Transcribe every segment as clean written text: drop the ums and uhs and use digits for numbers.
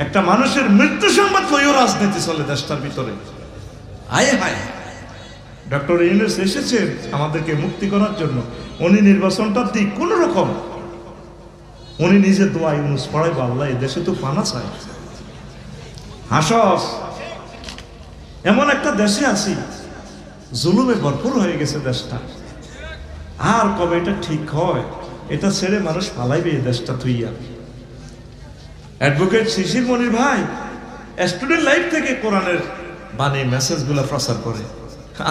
একটা মানুষের মৃত্যু সংবাদ হয়েও রাজনীতি চলে দেশটার ভিতরে। হায় হায়, ডক্টর ইউনূস এসেছেন আমাদেরকে মুক্তি করার জন্য। উনি নির্বাচনটার দিক কোন রকম, উনি নিজে দোয়া ইউনূস পড়াইবো, আল্লাহ এই দেশে তো পানা চাই। হাসস, এমন একটা দেশে আছি জুলুমে ভরপুর হয়ে গেছে দেশটা। আর কবে এটা ঠিক হয়? এটা ছেড়ে মানুষ পালাইবে এই দেশটা থুইয়া। অ্যাডভোকেট শিশির মনির ভাই স্টুডেন্ট লাইফ থেকে কোরআনের বাণী মেসেজগুলো প্রচার করে,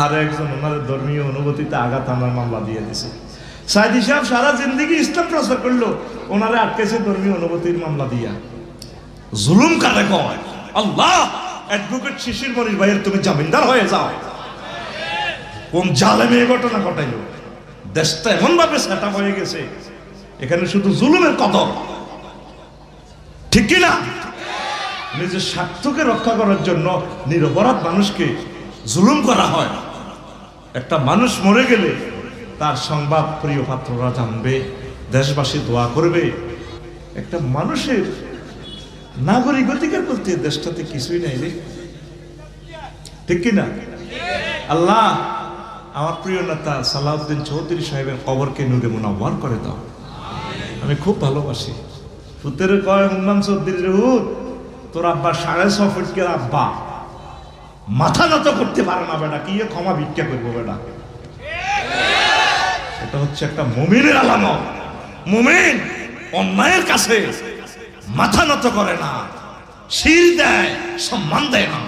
আর একজন ওনার ধর্মীয় অনুভূতিতে আঘাত আনার মামলা দিয়ে দিছে। সাইদি সাহেব সারা জিন্দেগি ইসলাম প্রচার করলো, ওনারে আটকেছে ধর্মীয় অনুভূতির মামলা দিয়া। জুলুম কারে কয়? আল্লাহ, অ্যাডভোকেট শিশির মনির ভাইয়ের তুমি জামিনদার হয়ে যাও। কোন জালেমে এই ঘটনা ঘটাইল? দেশটা এমন ভাবে সেট আপ হয়ে গেছে, এখানে শুধু জুলুমের কদর, ঠিক কিনা? নিজের স্বার্থকে রক্ষা করার জন্য নিরপরাধ মানুষকে জুলুম করা হয়। একটা মানুষ মরে গেলে তার সংবাদ প্রিয় পাত্ররা জানবে, দেশবাসী দোয়া করবে। একটা মানুষের নাগরিক অধিকার বলতে দেশটাতে কিছুই নাই রে, ঠিক কিনা? আল্লাহ, আমার প্রিয় নেতা সালাউদ্দিন চৌধুরী সাহেবের কবরকে নূরে মুনাওয়ার করে দাও। আমি খুব ভালোবাসি। ফুতের কয় হুম্মাম চৌধুরীর হুত, তোর আব্বা 6.5 ফুটের আব্বা, মাথা নত করতে পারে না বেটা, কি ক্ষমা ভিক্ষা করবো বেটা? এটা হচ্ছে একটা মুমিনের আলামত। মুমিন অন্যায়ের কাছে মাথা নত করে না, শির দেয়, সম্মান দেয় না।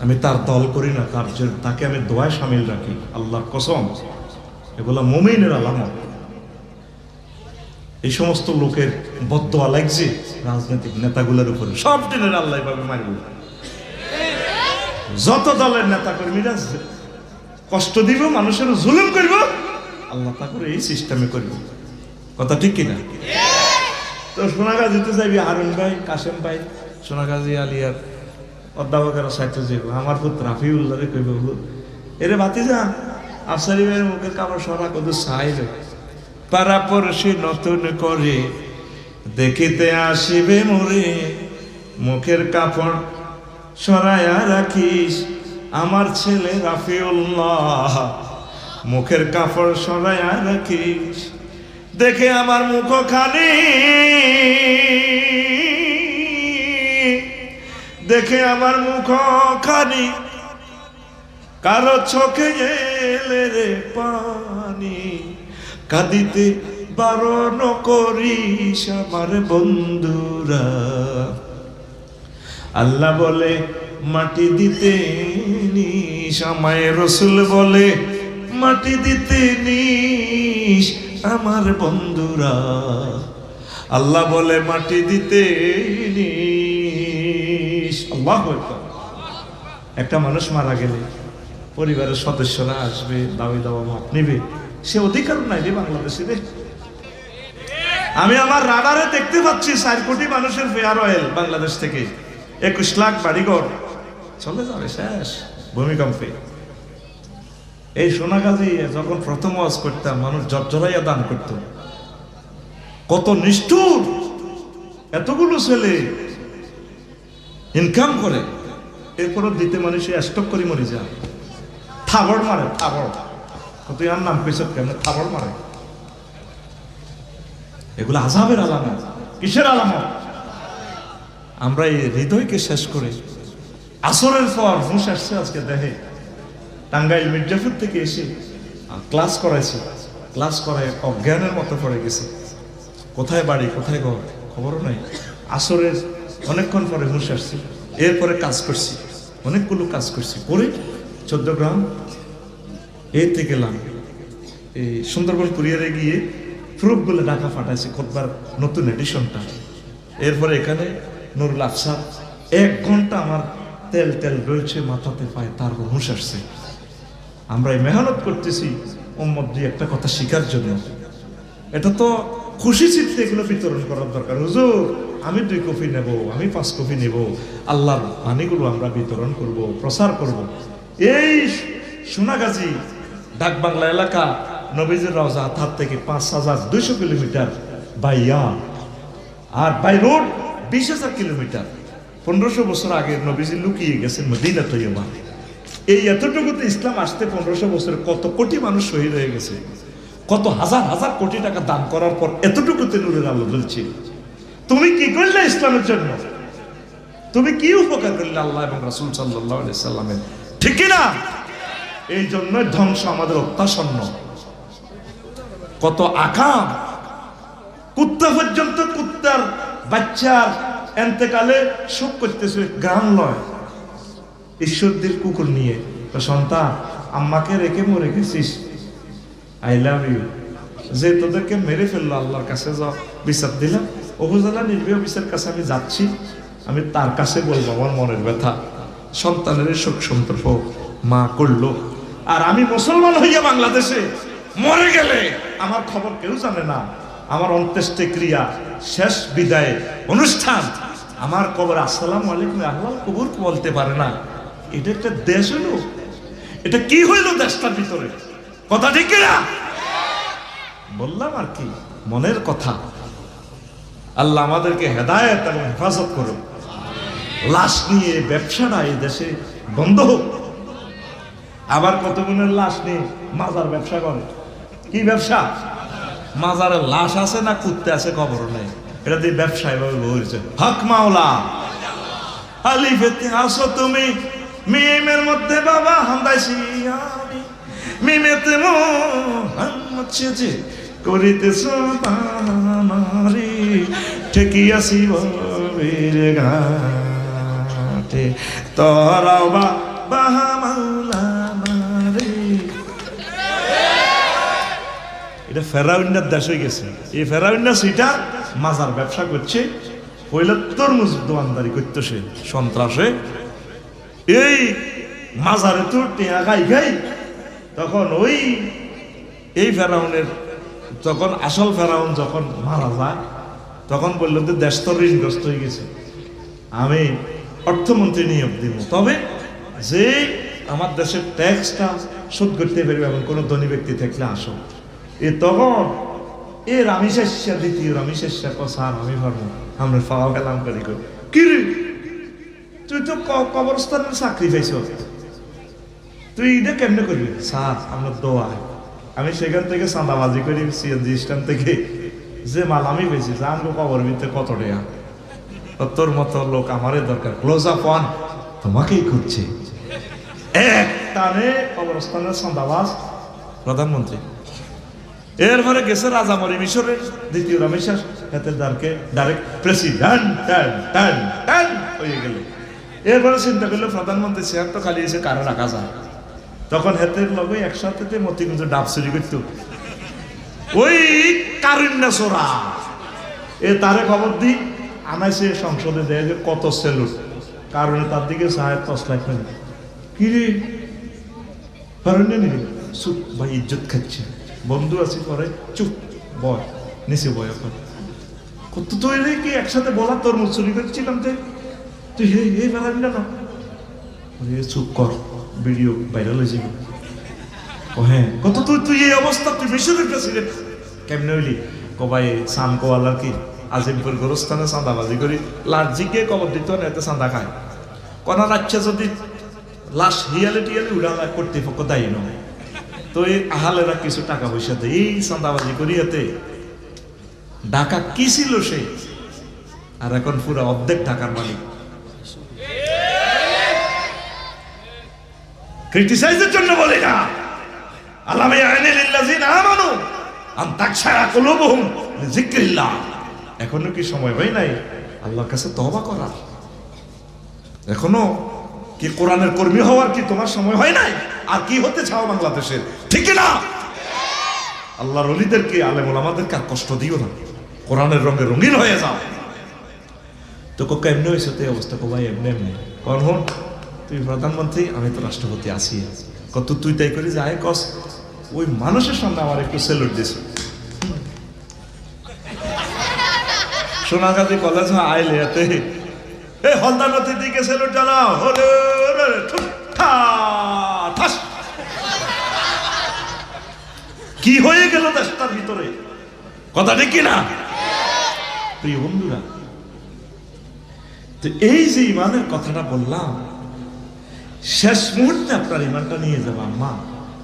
আমি তার দল করি না, তাকে আমি দোয়ায় সামিল রাখি, আল্লাহর কসম। এগুলো মুমিনের আলামত। এই সমস্ত লোকের বদদোয়া লাগছে রাজনৈতিক নেতাগুলোর উপরে, সব দিনের আল্লাহ ভাবে মারব। যত দলের নেতা কর্মীরা কষ্ট দিব, মানুষের জুলুম করব, আল্লাহ তা করে এই সিস্টেমে করব। কথা ঠিক কিনা? তো সোনাগাজীতে যাবি, হারুন ভাই, কাশেম ভাই, সোনাগাজী আলিয়ার অধ্যাপকের সাহিত্য যে আমার পুত্র রাফিউল্লাহরে কইব, এরে ভাতিজা আফসারি ভাইয়ের মুখের কাপড় সরা কত সাইবে, পারাপরশি নতুন করে দেখিতে আসিবে মোরে, মুখের কাপড় সরাইয়া রাখিস আমার ছেলে রাফিউল্লাহ, মুখের কাপড় সরাইয়া রাখিস, দেখে আমার মুখ খানি, দেখে আমার মুখ খানি, কারো চোখে এলে রে পানি, কাঁদিতে বারণ করিস আমার বন্ধুরা। আল্লাহ বলে মাটি দিতে নিস, আমায় রসুল বলে মাটি দিতে নিস আমার বন্ধুরা। আল্লাহ বলে মাটি দিতে নিস। আল্লাহু আকবার। একটা মানুষ মারা গেলে পরিবারের সদস্যরা আসবে, দাবি দাওয়া মাপ নিবে, সে অধিকার নাই রে বাংলাদেশে রে। আমি আমার রাডারে দেখতে পাচ্ছি 4 কোটি মানুষের ফেয়ার অয়েল বাংলাদেশ থেকে 21 লাখ বাড়িঘর চলে যাবে শেষ ভূমিকম্পে। এই সোনাগাজী যখন প্রথম ওয়াজ করতাম, মানুষ জর্জরাইয়া দান করত। কত নিষ্ঠুর! এতগুলো ছেলে ইনকাম করে, এরপরও দিতে মানুষে স্টক করে মরে যায়, থাবড় মারে, থাবড়। কত আর নাম পেয়েছ কেন? থাবড় মারে। এগুলো আযাবের আলামত। কিসের আলামত? আমরা এই হৃদয়কে শেষ করে আসরের পর হুঁশ আসছে আজকে দেখে। টাঙ্গাইল মির্জাপুর থেকে এসে ক্লাস করাইছে, ক্লাস করায় অজ্ঞানের মতো পড়ে গেছে। কোথায় বাড়ি, কোথায় ঘর, খবরও নাই। আসরের অনেকক্ষণ পরে হুঁশ আসছে। এরপরে কাজ করছি, অনেকগুলো কাজ করছি, করে 14 গ্রাম এতে গেলাম। এই সুন্দরবন কুরিয়ারে গিয়ে প্রুফগুলো ঢাকা পাঠাইছি, খুতবার নতুন এডিশনটা। এরপরে এখানে নুরুল আফসার 1 ঘন্টা আমার তেল তেল রয়েছে মাথাতে পায়, তারপর হুঁশ আসছে। আমরা এই মেহনত করতেছি উম্মত দিয়ে একটা কথা শিখার জন্য। এটা তো খুশি চিত্তে এগুলো বিতরণ করার দরকার। হুজুর আমি 2 কপি নেব, আমি 5 কপি নেব, আল্লাহর বাণীগুলো আমরা বিতরণ করব, প্রচার করব। এই সোনাগাজী ডাক বাংলা এলাকা নবীজির রওজা হাত থেকে 5200 কিলোমিটার বাইয়া। আর বাই রোড 20,000 কিলোমিটার। 1500 বছর আগে নবীজি লুকিয়ে গেছেন মদিনা তৈয়বা। এই এতটুকুতে ইসলাম আসতে 1500 বছরে কত কোটি মানুষ শহীদ হয়ে গেছে, কত হাজার হাজার কোটি টাকা দান করার পর এতটুকুতে নূরের আলো জ্বলছে। তুমি কি করলে ইসলামের জন্য? তুমি কি উপকার করলে আল্লাহ এবং রাসূল সাল্লাল্লাহু আলাইহি সাল্লামের? ঠিক না? এই জন্য ধ্বংস আমাদের অত্যাসন্ন। কত আকাম, কুত্তা পর্যন্ত কুত্তার বাচ্চার এন্তেকালে শোক করতেছে, গান লয় ঈশ্বরদের কুকুর নিয়ে। তো সন্তান, আম্মাকে রেখে মরে গেছিস, আই লাভ ইউ। যে তোদেরকে মেরে ফেললো আল্লাহর কাছে যাও, বিচার দিলাম। উপজেলা নির্বাহী অফিসের কাছে আমি যাচ্ছি, আমি তার কাছে বলবো আমার মনের ব্যথা। সন্তানের শোক সন্তর্প মা করলো, আর আমি মুসলমান হইয়া বাংলাদেশে মরে গেলে আমার খবর কেউ জানে না। আমার অন্ত্যেষ্টি ক্রিয়া, শেষ বিদায় অনুষ্ঠান, আমার কবর আসসালামু আলাইকুম আল্লাহ কবর বলতে পারে না। এটা একটা দেশ হইল? এটা কি হইল দেশটার ভিতরে? কথা ঠিক না? বললাম আর কি, মনের কথা। আল্লাহ আমাদেরকে হেদায়েত এবং হেফাজত করুন। লাশ নিয়ে ব্যবসাটা এই দেশে বন্ধ হোক। আবার কত গুণের লাশ নিয়ে মাজার ব্যবসা করে। কি ব্যবসা? মাজারে লাশ আছে না কুত্তে আছে খবর নেই, এটা দিয়ে ব্যবসা এভাবে বলছে। হক মাওলা আলিফেতে আসো তুমি, মিমের মধ্যে বাবা হামদাইছি আমি, মিমেতে মোহাম্মদ সেজে করিতেছ বানারি, ঠেকিয়াছি বীর ঘাটে তোরা বাহা মাওলা মারে। এটা ফেরাউন্নার দেশ হয়ে গেছে। এই ফেরাউন্না সেটা মাজার ব্যবসা করছে, পয়লা তরমুজ দোয়ানদারি করতো সে সন্ত্রাসে। এই মাজারে তো টেয়া গাই গাই, তখন ওই এই ফেরাউনের, তখন আসল ফেরাউন যখন মারা যায়, তখন বললো যে দেশ তো ঋণগ্রস্ত হয়ে গেছে, আমি অর্থমন্ত্রী নিয়োগ দিব, তবে যে আমার দেশের ট্যাক্সটা শোধ করতে পারবে এমন কোনো ধনী ব্যক্তি থাকলে আসো। এ তখন এ রামিশেষা, দ্বিতীয় রামিশেষা স্যার আমি পারবো, আমরা পাওয়া গেলাম করি। কি রে, তুই তো কবরস্থানের চাকরি পাইছ, তুই এটা কেমনে করবি? স্যার আমরা দোয়া, আমি সেখান থেকে চাঁদাবাজি করি, সিএনজি স্ট্যান্ড থেকে যে মাল আমি পেয়েছি, জানবো কবর ভিতরে কত টাকা। তোর মতো লোক আমারই দরকার, ক্লোজ আপ ওয়ান তোমাকেই খুঁজছে। এক টানে কবরস্থানের চাঁদাবাজ প্রধানমন্ত্রী। এরপরে গেছে রাজামরি মিশরের দ্বিতীয় রামেশাস, হাতে ডাইরেক্ট প্রেসিডেন্ট হয়ে গেল। এরপরে চিন্তা করলো প্রধানমন্ত্রী চেয়ার তো খালি এসে কারো রাখা যায়, তখন হাতের লগে একসাথে মতিগঞ্জ ডাব চুরি করত ওই কারিন্না চোরা। এ তারে খবর দি আনাইছে সংসদে, দেয় যে কত সেলুট, কারণে তার দিকে সাহেব তসলাইট নেই। কি রে কারণে নিবি? চুপ ভাই, ইজ্জত খাচ্ছে, বন্ধু আছি পরে, চুপ বয়, নিচে বয়। এখন কত তুই কি একসাথে বলা তোর মুখ চুরি করছিলাম, তুই হে বেড়াবি না, চুপ কর, ভিডিও ভাইরাল হয়ে যাবে। ও হ্যাঁ, কত তুই এই অবস্থা, তুই মিশরের প্রেসিডেন্ট কেমনে হইলি? কবাই সাম কোয়ালার কি আজিমপুর গোরস্থানে চাঁদাবাজি করি, লার্জিকে কবর দিত না, এতে চাঁদা খায়। কনা রাখছে যদি লাশ হিয়ালে টিয়ালে উড়ালা কর্তৃপক্ষ দায়ী নয়, তো এই আহালেরা কিছু টাকা পয়সা দেয়, এই চাঁদাবাজি করি এতে ঢাকা কি ছিল সে, আর এখন পুরো অর্ধেক ঢাকার মালিক। ক্রিটিসাইজের জন্য বলি না, আল্লামে আইনিল লিল্লাযিনা আমানু আন তাকশারা কুলুবুহুম লিযিকরিল্লাহ। এখনো কি সময় হয় নাই আল্লাহর কাছে তওবা করার? এখনো কি কোরআনের কর্মী হওয়ার কি তোমার সময় হয় নাই? আর কি হতে চাও বাংলাদেশের, ঠিক না? আল্লাহর ওলিদেরকে, আলেম ওলামাদেরকে আর কষ্ট দিও না, কোরআনের রঙে রঙিন হয়ে যাও। তো কোকা এমনি হয়েছে তো এই অবস্থা, কো ভাই এমনি এমনি কন হন, তুই প্রধানমন্ত্রী আমি তো রাষ্ট্রপতি আছি, কত তুই তাই করি যায় কস, ওই মানুষের সামনে আমার একটু সেলুট দিছে। সোনাগাজী কলেজ আইলে এতে এই হলদার নদীর দিকে সেলুট জানাও, কি হয়ে গেল দেশটার ভিতরে, কথা ঠিক কিনা? প্রিয় বন্ধুরা, তো এই যে ইমানের কথাটা বললাম, শেষ মুহূর্তে আপনার ইমানটা নিয়ে যাবো। আম্মা,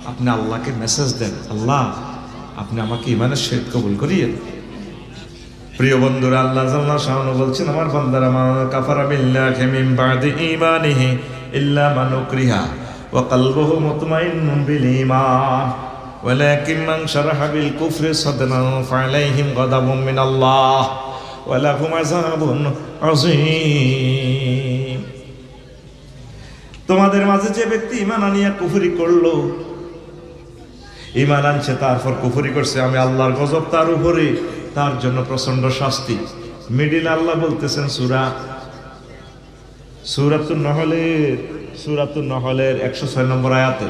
আপনি আল্লাহকে মেসেজ দেন, আল্লাহ আপনি আমাকে ইমানের সহিত কবুল করিয়েন। প্রিয় বন্ধুরা, আল্লাহ জাল্লা শাআনু বলছেন, আমার বান্দারা মান কাফারা বিল্লাহি মিন বাদি ঈমানিহি ইল্লা মান উকরিহা ওয়া কলবুহু মুতমাইন্নুন বিল ঈমান ওয়ালাকিন মান শারাহা বিল কুফরি সাদরান ফালাইহিম গাদাবুম মিনাল্লাহ ওয়া লাহুম আযাবুন আযীম। তোমাদের মাঝে যে ব্যক্তি ঈমান আনিয়া কুফরি করলো, ঈমান আনছে তারপর কুফরি করছে, আমি আল্লাহর গজব তার উপরে, তার জন্য প্রচন্ড শাস্তি। মিডিল আল্লাহ বলতেছেন সূরাতুন নহলের 106 নম্বর আয়াতে,